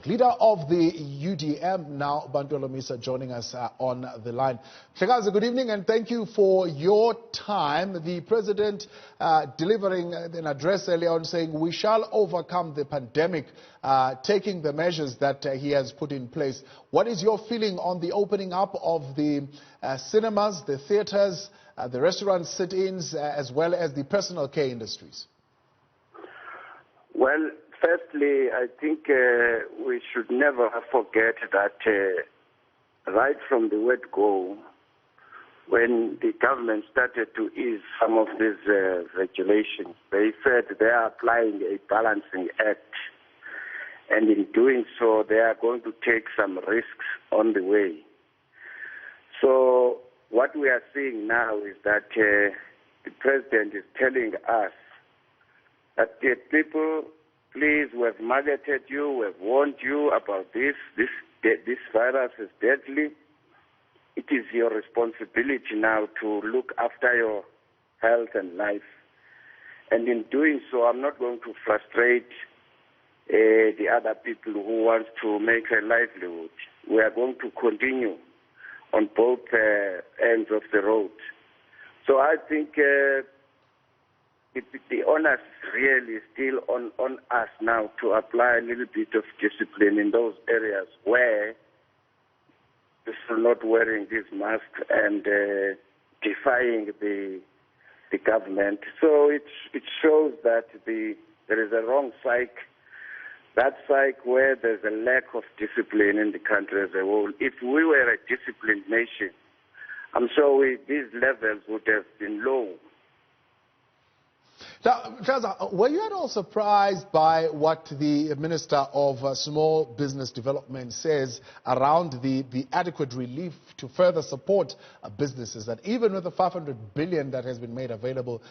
leader of the UDM, now Bantu Holomisa, joining us on the line. Shagaza, good evening and thank you for your time. The president delivering an address earlier on saying we shall overcome the pandemic, taking the measures that he has put in place. What is your feeling on the opening up of the cinemas, the theatres, the restaurant sit-ins, as well as the personal care industries? Well, firstly, I think we should never forget that right from the word go, when the government started to ease some of these regulations, they said they are applying a balancing act. And in doing so, they are going to take some risks on the way. So what we are seeing now is that the president is telling us that people, please, we have marketed you, we have warned you about this virus is deadly. It is your responsibility now to look after your health and life. And in doing so, I'm not going to frustrate the other people who want to make a livelihood. We are going to continue on both ends of the road. So I think the onus really is still on us now to apply a little bit of discipline in those areas where people are not wearing these masks and defying the government. So it shows that there is a wrong psyche. That psyche where there's a lack of discipline in the country as a whole. If we were a disciplined nation, I'm sure these levels would have been low. Now, Chaza, were you at all surprised by what the Minister of Small Business Development says around the adequate relief to further support businesses? That even with the 500 billion that has been made available,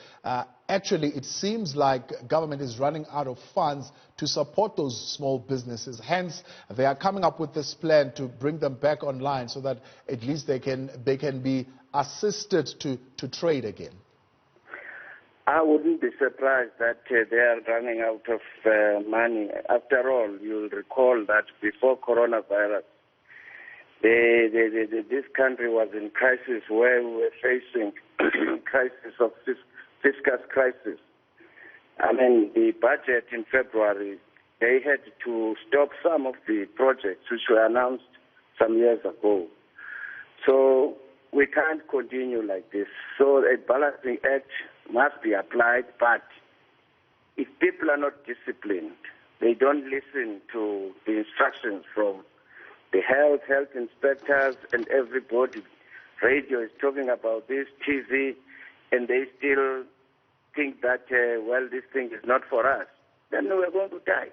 actually it seems like government is running out of funds to support those small businesses. Hence, they are coming up with this plan to bring them back online so that at least they can be assisted to trade again. I wouldn't be surprised that they are running out of money. After all, you'll recall that before coronavirus, this country was in crisis where we were facing crisis of fiscal crisis. I mean, the budget in February, they had to stop some of the projects which were announced some years ago. So we can't continue like this. So a balancing act must be applied, but if people are not disciplined, they don't listen to the instructions from the health inspectors and everybody. Radio is talking about this, TV, and they still think that, well, this thing is not for us, then we're going to die.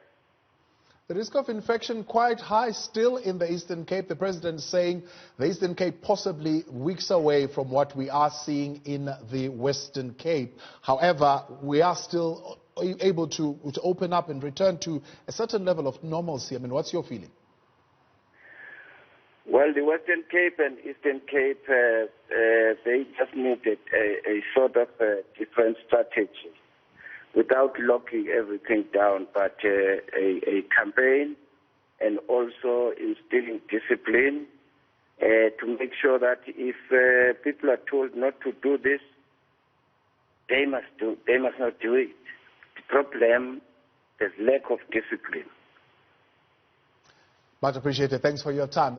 The risk of infection quite high still in the Eastern Cape. The president saying the Eastern Cape possibly weeks away from what we are seeing in the Western Cape. However, we are still able to open up and return to a certain level of normalcy. I mean, what's your feeling? Well, the Western Cape and Eastern Cape, they just needed a sort of different strategy, without locking everything down, but a campaign and also instilling discipline to make sure that if people are told not to do this, they must not do it. The problem is lack of discipline. Much appreciated. Thanks for your time.